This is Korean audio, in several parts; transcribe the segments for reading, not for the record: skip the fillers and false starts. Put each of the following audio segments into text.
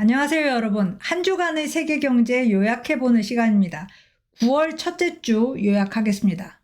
안녕하세요, 여러분. 한 주간의 세계 경제 요약해보는 시간입니다. 9월 첫째 주 요약하겠습니다.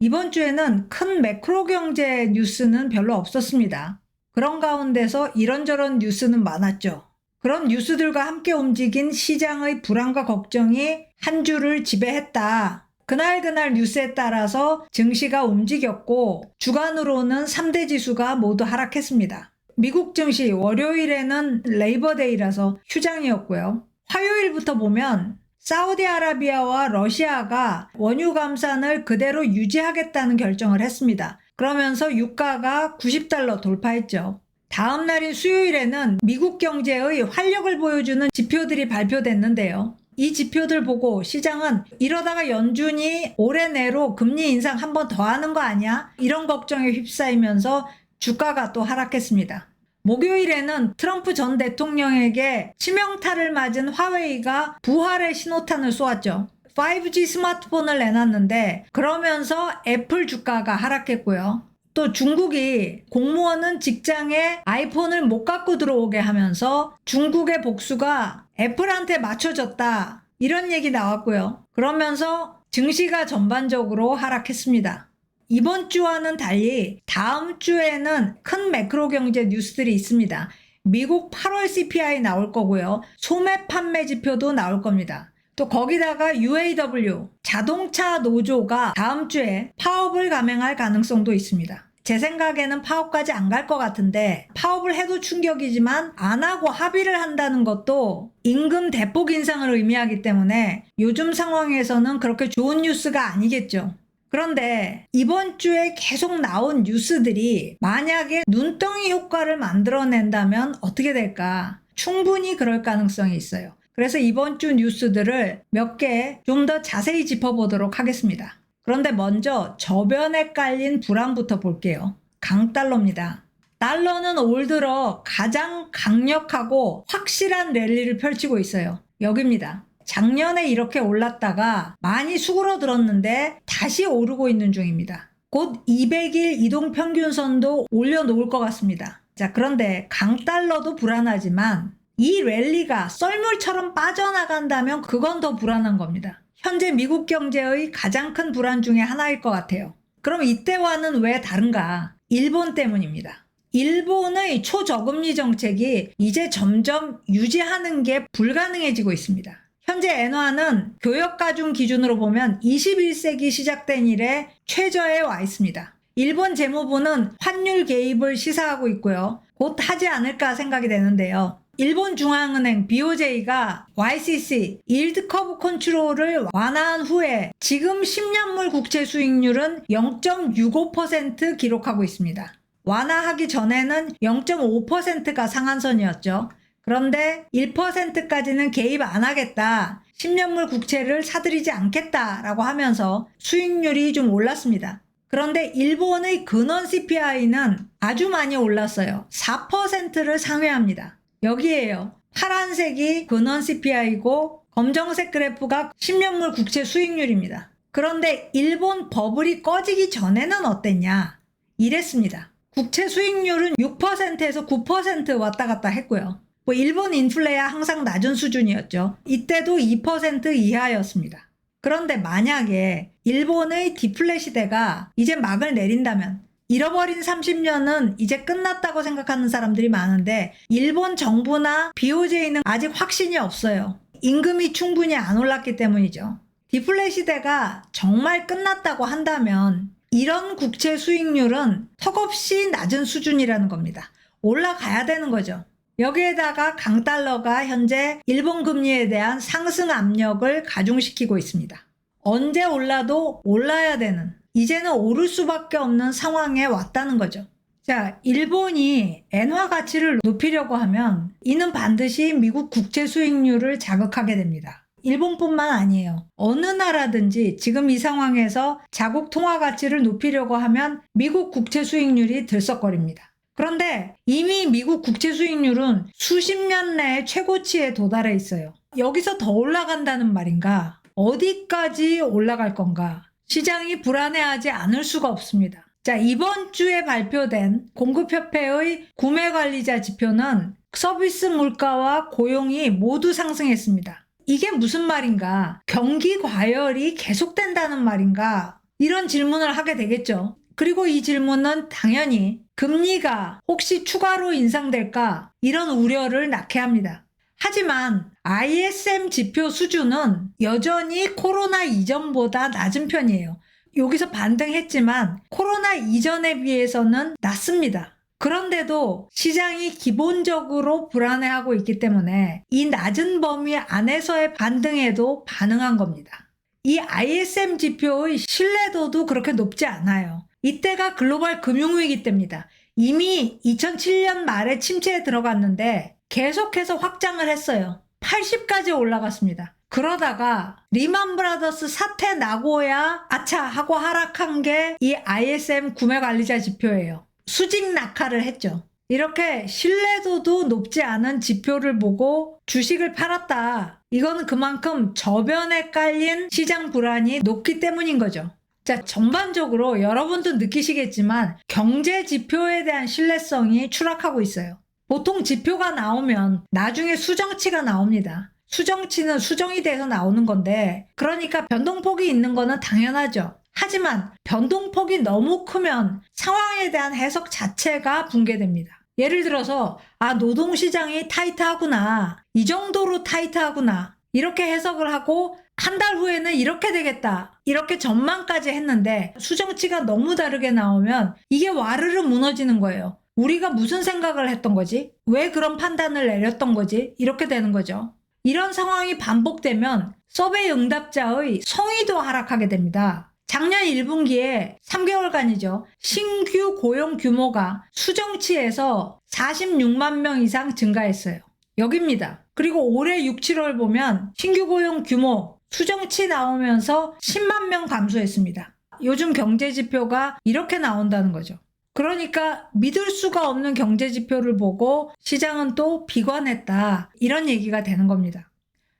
이번 주에는 큰 매크로 경제 뉴스는 별로 없었습니다. 그런 가운데서 이런저런 뉴스는 많았죠. 그런 뉴스들과 함께 움직인 시장의 불안과 걱정이 한 주를 지배했다. 그날 뉴스에 따라서 증시가 움직였고 주간으로는 3대 지수가 모두 하락했습니다. 미국 증시 월요일에는 레이버데이라서 휴장이었고요. 화요일부터 보면 사우디아라비아와 러시아가 원유 감산을 그대로 유지하겠다는 결정을 했습니다. 그러면서 유가가 $90 돌파했죠. 다음 날인 수요일에는 미국 경제의 활력을 보여주는 지표들이 발표됐는데요. 이 지표들 보고 시장은 이러다가 연준이 올해 내로 금리 인상 한 번 더 하는 거 아니야? 이런 걱정에 휩싸이면서 주가가 또 하락했습니다. 목요일에는 트럼프 전 대통령에게 치명타를 맞은 화웨이가 부활의 신호탄을 쏘았죠. 5G 스마트폰을 내놨는데 그러면서 애플 주가가 하락했고요. 또 중국이 공무원은 직장에 아이폰을 못 갖고 들어오게 하면서 중국의 복수가 애플한테 맞춰졌다. 이런 얘기 나왔고요. 그러면서 증시가 전반적으로 하락했습니다. 이번 주와는 달리 다음 주에는 큰 매크로 경제 뉴스들이 있습니다. 미국 8월 CPI 나올 거고요. 소매 판매 지표도 나올 겁니다. 또 거기다가 UAW 자동차 노조가 다음 주에 파업을 감행할 가능성도 있습니다. 제 생각에는 파업까지 안 갈 것 같은데 파업을 해도 충격이지만 안 하고 합의를 한다는 것도 임금 대폭 인상을 의미하기 때문에 요즘 상황에서는 그렇게 좋은 뉴스가 아니겠죠. 그런데 이번 주에 계속 나온 뉴스들이 만약에 눈덩이 효과를 만들어낸다면 어떻게 될까? 충분히 그럴 가능성이 있어요. 그래서 이번 주 뉴스들을 몇 개 좀 더 자세히 짚어보도록 하겠습니다. 그런데 먼저 저변에 깔린 불안부터 볼게요. 강달러입니다. 달러는 올 들어 가장 강력하고 확실한 랠리를 펼치고 있어요. 여기입니다. 작년에 이렇게 올랐다가 많이 수그러들었는데 다시 오르고 있는 중입니다. 곧 200일 이동평균선도 올려놓을 것 같습니다. 자, 그런데 강달러도 불안하지만 이 랠리가 썰물처럼 빠져나간다면 그건 더 불안한 겁니다. 현재 미국 경제의 가장 큰 불안 중에 하나일 것 같아요. 그럼 이때와는 왜 다른가? 일본 때문입니다. 일본의 초저금리 정책이 이제 점점 유지하는 게 불가능해지고 있습니다. 현재 엔화는 교역가중 기준으로 보면 21세기 시작된 이래 최저에 와 있습니다. 일본 재무부는 환율 개입을 시사하고 있고요. 곧 하지 않을까 생각이 되는데요. 일본 중앙은행 BOJ가 YCC 일드 커브 컨트롤을 완화한 후에 지금 10년물 국채 수익률은 0.65% 기록하고 있습니다. 완화하기 전에는 0.5%가 상한선이었죠. 그런데 1%까지는 개입 안 하겠다. 10년물 국채를 사들이지 않겠다라고 하면서 수익률이 좀 올랐습니다. 그런데 일본의 근원 CPI는 아주 많이 올랐어요. 4%를 상회합니다. 여기에요. 파란색이 근원 CPI고 검정색 그래프가 10년물 국채 수익률입니다. 그런데 일본 버블이 꺼지기 전에는 어땠냐? 이랬습니다. 국채 수익률은 6%에서 9% 왔다 갔다 했고요. 일본 인플레야 항상 낮은 수준이었죠. 이때도 2% 이하였습니다. 그런데 만약에 일본의 디플레 시대가 이제 막을 내린다면 잃어버린 30년은 이제 끝났다고 생각하는 사람들이 많은데 일본 정부나 BOJ는 아직 확신이 없어요. 임금이 충분히 안 올랐기 때문이죠. 디플레 시대가 정말 끝났다고 한다면 이런 국채 수익률은 턱없이 낮은 수준이라는 겁니다. 올라가야 되는 거죠. 여기에다가 강달러가 현재 일본 금리에 대한 상승 압력을 가중시키고 있습니다. 언제 올라도 올라야 되는, 이제는 오를 수밖에 없는 상황에 왔다는 거죠. 자, 일본이 엔화 가치를 높이려고 하면 이는 반드시 미국 국채 수익률을 자극하게 됩니다. 일본뿐만 아니에요. 어느 나라든지 지금 이 상황에서 자국 통화 가치를 높이려고 하면 미국 국채 수익률이 들썩거립니다. 그런데 이미 미국 국채 수익률은 수십 년 내에 최고치에 도달해 있어요. 여기서 더 올라간다는 말인가? 어디까지 올라갈 건가? 시장이 불안해하지 않을 수가 없습니다. 자, 이번 주에 발표된 공급협회의 구매관리자 지표는 서비스 물가와 고용이 모두 상승했습니다. 이게 무슨 말인가? 경기 과열이 계속된다는 말인가? 이런 질문을 하게 되겠죠. 그리고 이 질문은 당연히 금리가 혹시 추가로 인상될까? 이런 우려를 낳게 합니다. 하지만 ISM 지표 수준은 여전히 코로나 이전보다 낮은 편이에요. 여기서 반등했지만 코로나 이전에 비해서는 낮습니다. 그런데도 시장이 기본적으로 불안해하고 있기 때문에 이 낮은 범위 안에서의 반등에도 반응한 겁니다. 이 ISM 지표의 신뢰도도 그렇게 높지 않아요. 이때가 글로벌 금융위기 때입니다. 이미 2007년 말에 침체에 들어갔는데 계속해서 확장을 했어요. 80까지 올라갔습니다. 그러다가 리만 브라더스 사태 나고야 아차 하고 하락한 게 이 ISM 구매관리자 지표예요. 수직 낙하를 했죠. 이렇게 신뢰도도 높지 않은 지표를 보고 주식을 팔았다. 이거는 그만큼 저변에 깔린 시장 불안이 높기 때문인 거죠. 자, 전반적으로 여러분도 느끼시겠지만 경제 지표에 대한 신뢰성이 추락하고 있어요. 보통 지표가 나오면 나중에 수정치가 나옵니다. 수정치는 수정이 돼서 나오는 건데, 그러니까 변동폭이 있는 거는 당연하죠. 하지만 변동폭이 너무 크면 상황에 대한 해석 자체가 붕괴됩니다. 예를 들어서 노동시장이 타이트하구나, 이 정도로 타이트하구나, 이렇게 해석을 하고 한 달 후에는 이렇게 되겠다, 이렇게 전망까지 했는데 수정치가 너무 다르게 나오면 이게 와르르 무너지는 거예요. 우리가 무슨 생각을 했던 거지? 왜 그런 판단을 내렸던 거지? 이렇게 되는 거죠. 이런 상황이 반복되면 서베이 응답자의 성의도 하락하게 됩니다. 작년 1분기에 3개월간이죠. 신규 고용 규모가 수정치에서 46만 명 이상 증가했어요. 여기입니다. 그리고 올해 6, 7월 보면 신규 고용 규모 수정치 나오면서 10만 명 감소했습니다. 요즘 경제 지표가 이렇게 나온다는 거죠. 그러니까 믿을 수가 없는 경제 지표를 보고 시장은 또 비관했다, 이런 얘기가 되는 겁니다.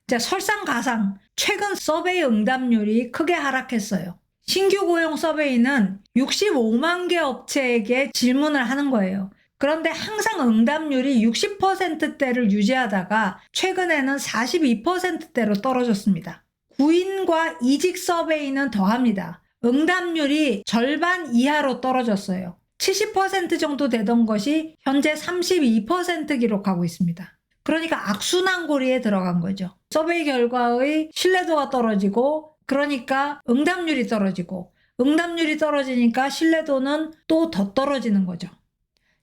자, 설상가상 최근 서베이 응답률이 크게 하락했어요. 신규 고용 서베이는 65만 개 업체에게 질문을 하는 거예요. 그런데 항상 응답률이 60%대를 유지하다가 최근에는 42%대로 떨어졌습니다. 구인과 이직 서베이는 더합니다. 응답률이 절반 이하로 떨어졌어요. 70% 정도 되던 것이 현재 32% 기록하고 있습니다. 그러니까 악순환고리에 들어간 거죠. 서베이 결과의 신뢰도가 떨어지고, 그러니까 응답률이 떨어지고, 응답률이 떨어지니까 신뢰도는 또 더 떨어지는 거죠.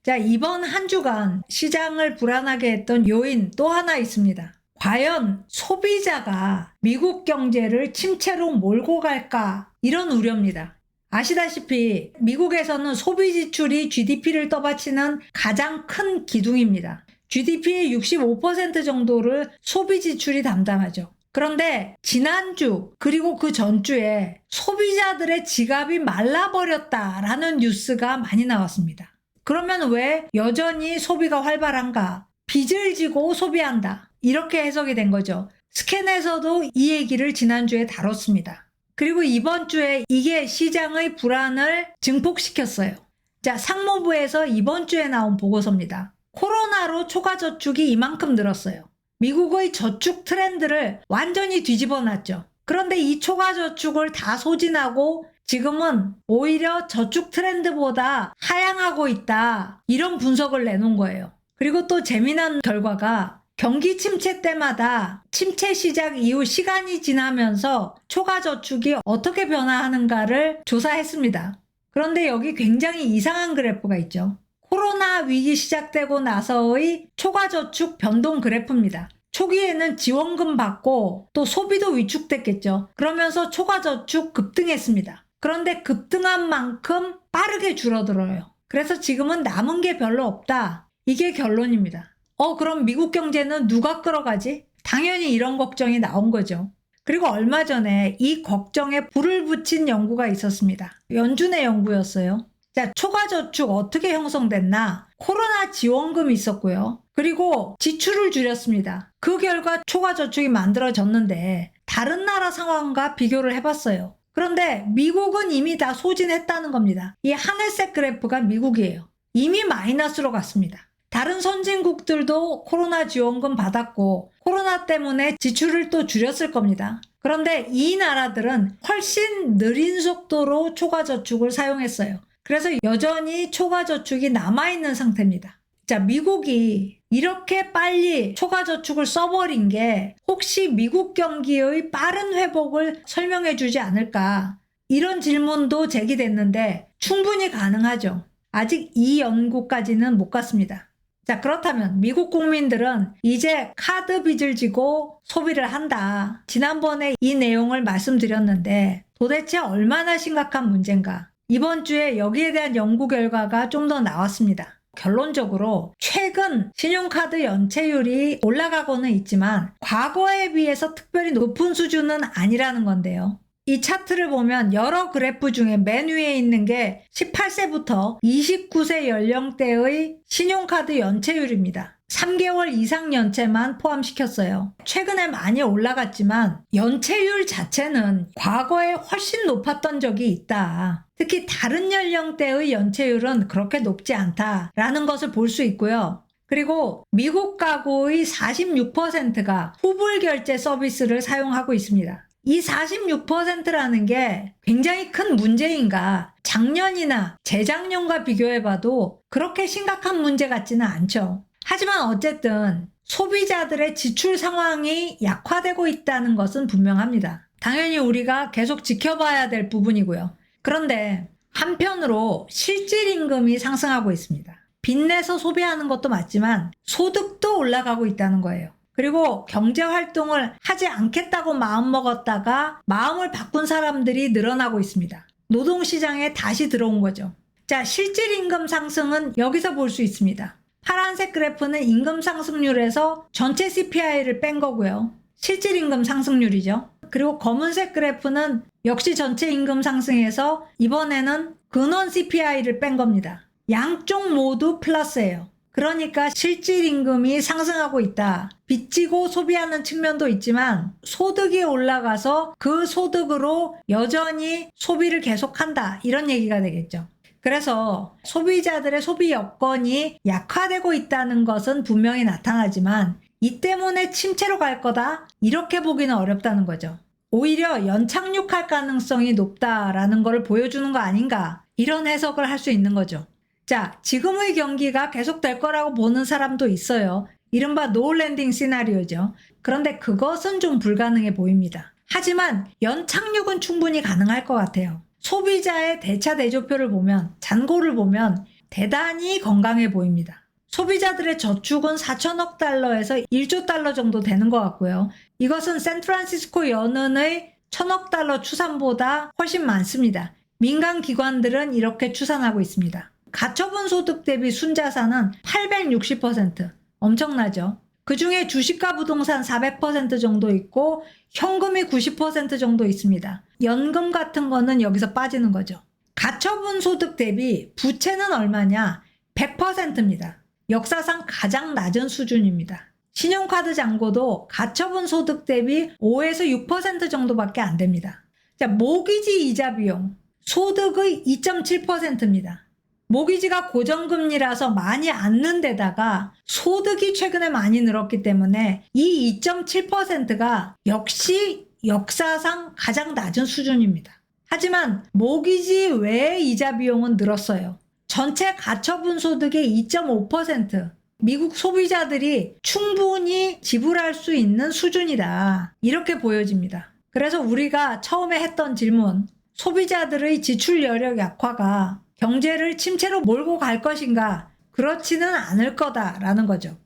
자, 이번 한 주간 시장을 불안하게 했던 요인 또 하나 있습니다. 과연 소비자가 미국 경제를 침체로 몰고 갈까? 이런 우려입니다. 아시다시피 미국에서는 소비 지출이 GDP를 떠받치는 가장 큰 기둥입니다. GDP의 65% 정도를 소비 지출이 담당하죠. 그런데 지난주 그리고 그 전주에 소비자들의 지갑이 말라버렸다라는 뉴스가 많이 나왔습니다. 그러면 왜 여전히 소비가 활발한가? 빚을 지고 소비한다, 이렇게 해석이 된 거죠. 스캔에서도 이 얘기를 지난주에 다뤘습니다. 그리고 이번 주에 이게 시장의 불안을 증폭시켰어요. 자, 상무부에서 이번 주에 나온 보고서입니다. 코로나로 초과저축이 이만큼 늘었어요. 미국의 저축 트렌드를 완전히 뒤집어 놨죠. 그런데 이 초과저축을 다 소진하고 지금은 오히려 저축 트렌드보다 하향하고 있다, 이런 분석을 내놓은 거예요. 그리고 또 재미난 결과가 경기 침체 때마다 침체 시작 이후 시간이 지나면서 초과저축이 어떻게 변화하는가를 조사했습니다. 그런데 여기 굉장히 이상한 그래프가 있죠. 코로나 위기 시작되고 나서의 초과저축 변동 그래프입니다. 초기에는 지원금 받고 또 소비도 위축됐겠죠. 그러면서 초과저축 급등했습니다. 그런데 급등한 만큼 빠르게 줄어들어요. 그래서 지금은 남은 게 별로 없다, 이게 결론입니다. 그럼 미국 경제는 누가 끌어가지? 당연히 이런 걱정이 나온 거죠. 그리고 얼마 전에 이 걱정에 불을 붙인 연구가 있었습니다. 연준의 연구였어요. 자, 초과저축 어떻게 형성됐나? 코로나 지원금이 있었고요. 그리고 지출을 줄였습니다. 그 결과 초과저축이 만들어졌는데 다른 나라 상황과 비교를 해봤어요. 그런데 미국은 이미 다 소진했다는 겁니다. 이 하늘색 그래프가 미국이에요. 이미 마이너스로 갔습니다. 다른 선진국들도 코로나 지원금 받았고 코로나 때문에 지출을 또 줄였을 겁니다. 그런데 이 나라들은 훨씬 느린 속도로 초과저축을 사용했어요. 그래서 여전히 초과저축이 남아있는 상태입니다. 자, 미국이 이렇게 빨리 초과저축을 써버린 게 혹시 미국 경기의 빠른 회복을 설명해 주지 않을까? 이런 질문도 제기됐는데 충분히 가능하죠. 아직 이 연구까지는 못 갔습니다. 자, 그렇다면 미국 국민들은 이제 카드 빚을 지고 소비를 한다. 지난번에 이 내용을 말씀드렸는데 도대체 얼마나 심각한 문제인가? 이번 주에 여기에 대한 연구 결과가 좀 더 나왔습니다. 결론적으로 최근 신용카드 연체율이 올라가고는 있지만 과거에 비해서 특별히 높은 수준은 아니라는 건데요. 이 차트를 보면 여러 그래프 중에 맨 위에 있는 게 18세부터 29세 연령대의 신용카드 연체율입니다. 3개월 이상 연체만 포함시켰어요. 최근에 많이 올라갔지만 연체율 자체는 과거에 훨씬 높았던 적이 있다. 특히 다른 연령대의 연체율은 그렇게 높지 않다라는 것을 볼 수 있고요. 그리고 미국 가구의 46%가 후불 결제 서비스를 사용하고 있습니다. 이 46%라는 게 굉장히 큰 문제인가? 작년이나 재작년과 비교해봐도 그렇게 심각한 문제 같지는 않죠. 하지만 어쨌든 소비자들의 지출 상황이 약화되고 있다는 것은 분명합니다. 당연히 우리가 계속 지켜봐야 될 부분이고요. 그런데 한편으로 실질임금이 상승하고 있습니다. 빚내서 소비하는 것도 맞지만 소득도 올라가고 있다는 거예요. 그리고 경제활동을 하지 않겠다고 마음먹었다가 마음을 바꾼 사람들이 늘어나고 있습니다. 노동시장에 다시 들어온 거죠. 자, 실질임금 상승은 여기서 볼 수 있습니다. 파란색 그래프는 임금 상승률에서 전체 CPI를 뺀 거고요. 실질임금 상승률이죠. 그리고 검은색 그래프는 역시 전체 임금 상승에서 이번에는 근원 CPI를 뺀 겁니다. 양쪽 모두 플러스예요. 그러니까 실질임금이 상승하고 있다. 빚지고 소비하는 측면도 있지만 소득이 올라가서 그 소득으로 여전히 소비를 계속한다. 이런 얘기가 되겠죠. 그래서 소비자들의 소비 여건이 약화되고 있다는 것은 분명히 나타나지만 이 때문에 침체로 갈 거다? 이렇게 보기는 어렵다는 거죠. 오히려 연착륙할 가능성이 높다라는 것을 보여주는 거 아닌가? 이런 해석을 할 수 있는 거죠. 자, 지금의 경기가 계속될 거라고 보는 사람도 있어요. 이른바 노랜딩 시나리오죠. 그런데 그것은 좀 불가능해 보입니다. 하지만 연착륙은 충분히 가능할 것 같아요. 소비자의 대차 대조표를 보면, 잔고를 보면 대단히 건강해 보입니다. 소비자들의 저축은 4천억 달러에서 1조 달러 정도 되는 것 같고요. 이것은 샌프란시스코 연은의 1,000억 달러 추산보다 훨씬 많습니다. 민간 기관들은 이렇게 추산하고 있습니다. 가처분 소득 대비 순자산은 860%. 엄청나죠? 그 중에 주식과 부동산 400% 정도 있고 현금이 90% 정도 있습니다. 연금 같은 거는 여기서 빠지는 거죠. 가처분 소득 대비 부채는 얼마냐? 100%입니다. 역사상 가장 낮은 수준입니다. 신용카드 잔고도 가처분 소득 대비 5에서 6% 정도밖에 안 됩니다. 자, 모기지 이자 비용. 소득의 2.7%입니다. 모기지가 고정금리라서 많이 앉는 데다가 소득이 최근에 많이 늘었기 때문에 이 2.7%가 역시 역사상 가장 낮은 수준입니다. 하지만 모기지 외의 이자 비용은 늘었어요. 전체 가처분 소득의 2.5%. 미국 소비자들이 충분히 지불할 수 있는 수준이다. 이렇게 보여집니다. 그래서 우리가 처음에 했던 질문, 소비자들의 지출 여력 약화가 경제를 침체로 몰고 갈 것인가? 그렇지는 않을 거다라는 거죠.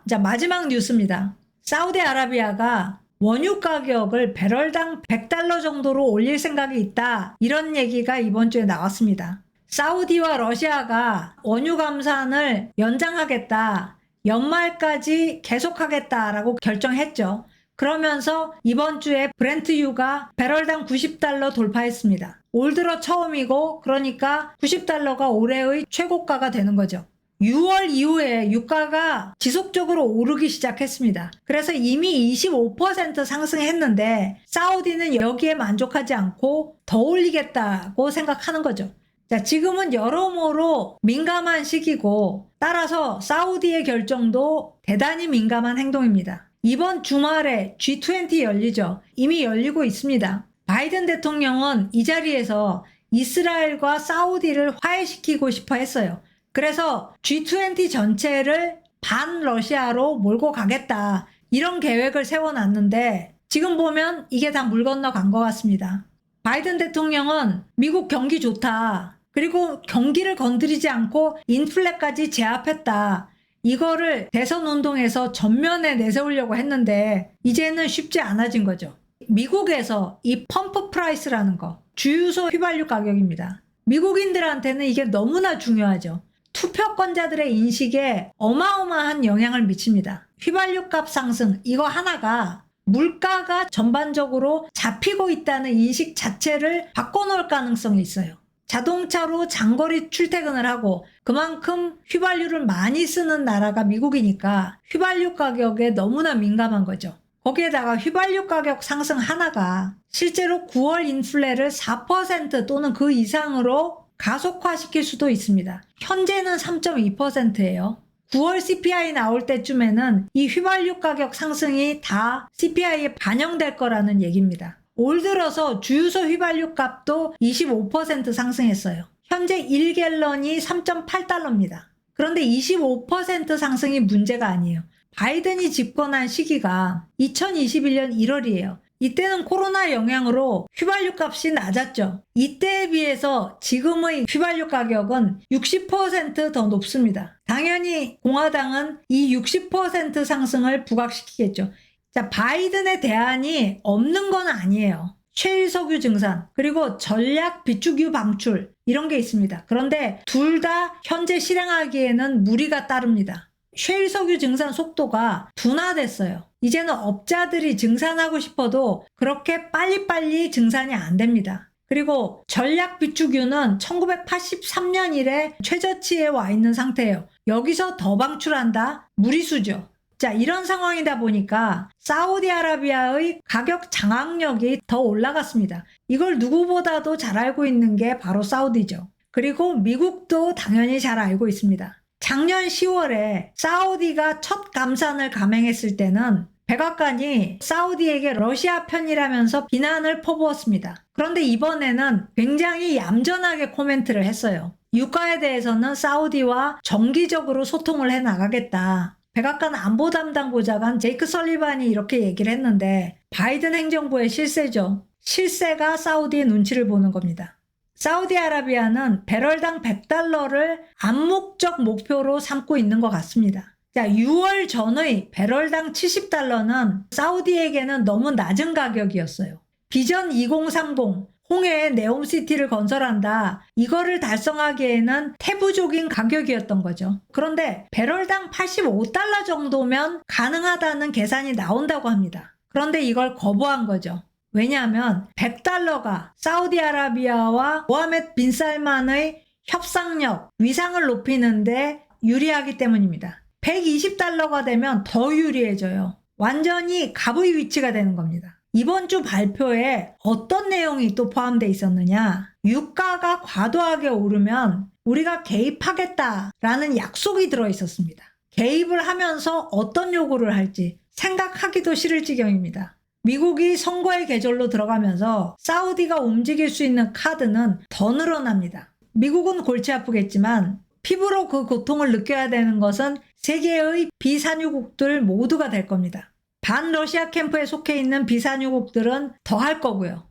자, 마지막 뉴스입니다. 사우디아라비아가 원유 가격을 배럴당 100달러 정도로 올릴 생각이 있다. 이런 얘기가 이번 주에 나왔습니다. 사우디와 러시아가 원유 감산을 연장하겠다. 연말까지 계속하겠다라고 결정했죠. 그러면서 이번 주에 브렌트유가 배럴당 90달러 돌파했습니다. 올 들어 처음이고 그러니까 90달러가 올해의 최고가가 되는 거죠. 6월 이후에 유가가 지속적으로 오르기 시작했습니다. 그래서 이미 25% 상승했는데 사우디는 여기에 만족하지 않고 더 올리겠다고 생각하는 거죠. 자, 지금은 여러모로 민감한 시기고 따라서 사우디의 결정도 대단히 민감한 행동입니다. 이번 주말에 G20 열리죠. 이미 열리고 있습니다. 바이든 대통령은 이 자리에서 이스라엘과 사우디를 화해시키고 싶어 했어요. 그래서 G20 전체를 반러시아로 몰고 가겠다. 이런 계획을 세워놨는데 지금 보면 이게 다 물 건너간 것 같습니다. 바이든 대통령은 미국 경기 좋다. 그리고 경기를 건드리지 않고 인플레까지 제압했다. 이거를 대선 운동에서 전면에 내세우려고 했는데 이제는 쉽지 않아진 거죠. 미국에서 이 펌프 프라이스라는 거, 주유소 휘발유 가격입니다. 미국인들한테는 이게 너무나 중요하죠. 투표권자들의 인식에 어마어마한 영향을 미칩니다. 휘발유 값 상승, 이거 하나가 물가가 전반적으로 잡히고 있다는 인식 자체를 바꿔놓을 가능성이 있어요. 자동차로 장거리 출퇴근을 하고 그만큼 휘발유를 많이 쓰는 나라가 미국이니까 휘발유 가격에 너무나 민감한 거죠. 거기에다가 휘발유 가격 상승 하나가 실제로 9월 인플레를 4% 또는 그 이상으로 가속화시킬 수도 있습니다. 현재는 3.2%예요. 9월 CPI 나올 때쯤에는 이 휘발유 가격 상승이 다 CPI에 반영될 거라는 얘기입니다. 올 들어서 주유소 휘발유 값도 25% 상승했어요. 현재 1갤런이 3.8달러입니다. 그런데 25% 상승이 문제가 아니에요. 바이든이 집권한 시기가 2021년 1월이에요. 이때는 코로나 영향으로 휘발유 값이 낮았죠. 이때에 비해서 지금의 휘발유 가격은 60% 더 높습니다. 당연히 공화당은 이 60% 상승을 부각시키겠죠. 자, 바이든의 대안이 없는 건 아니에요. 셰일 석유 증산, 그리고 전략 비축유 방출 이런 게 있습니다. 그런데 둘 다 현재 실행하기에는 무리가 따릅니다. 셰일 석유 증산 속도가 둔화됐어요. 이제는 업자들이 증산하고 싶어도 그렇게 빨리빨리 증산이 안 됩니다. 그리고 전략 비축유는 1983년 이래 최저치에 와 있는 상태예요. 여기서 더 방출한다? 무리수죠. 자, 이런 상황이다 보니까 사우디아라비아의 가격 장악력이 더 올라갔습니다. 이걸 누구보다도 잘 알고 있는 게 바로 사우디죠. 그리고 미국도 당연히 잘 알고 있습니다. 작년 10월에 사우디가 첫 감산을 감행했을 때는 백악관이 사우디에게 러시아 편이라면서 비난을 퍼부었습니다. 그런데 이번에는 굉장히 얌전하게 코멘트를 했어요. 유가에 대해서는 사우디와 정기적으로 소통을 해 나가겠다. 백악관 안보 담당 보좌관 제이크 설리반이 이렇게 얘기를 했는데 바이든 행정부의 실세죠. 실세가 사우디의 눈치를 보는 겁니다. 사우디아라비아는 배럴당 100달러를 암묵적 목표로 삼고 있는 것 같습니다. 자, 6월 전의 배럴당 70달러는 사우디에게는 너무 낮은 가격이었어요. 비전 2030, 홍해에 네옴시티를 건설한다. 이거를 달성하기에는 태부적인 가격이었던 거죠. 그런데 배럴당 85달러 정도면 가능하다는 계산이 나온다고 합니다. 그런데 이걸 거부한 거죠. 왜냐하면 100달러가 사우디아라비아와 모하메드 빈 살만의 협상력, 위상을 높이는데 유리하기 때문입니다. 120달러가 되면 더 유리해져요. 완전히 갑의 위치가 되는 겁니다. 이번 주 발표에 어떤 내용이 또 포함되어 있었느냐? 유가가 과도하게 오르면 우리가 개입하겠다라는 약속이 들어 있었습니다. 개입을 하면서 어떤 요구를 할지 생각하기도 싫을 지경입니다. 미국이 선거의 계절로 들어가면서 사우디가 움직일 수 있는 카드는 더 늘어납니다. 미국은 골치 아프겠지만 피부로 그 고통을 느껴야 되는 것은 세계의 비산유국들 모두가 될 겁니다. 반러시아 캠프에 속해 있는 비산유국들은 더 할 거고요.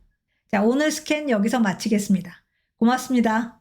자, 오늘 스캔 여기서 마치겠습니다. 고맙습니다.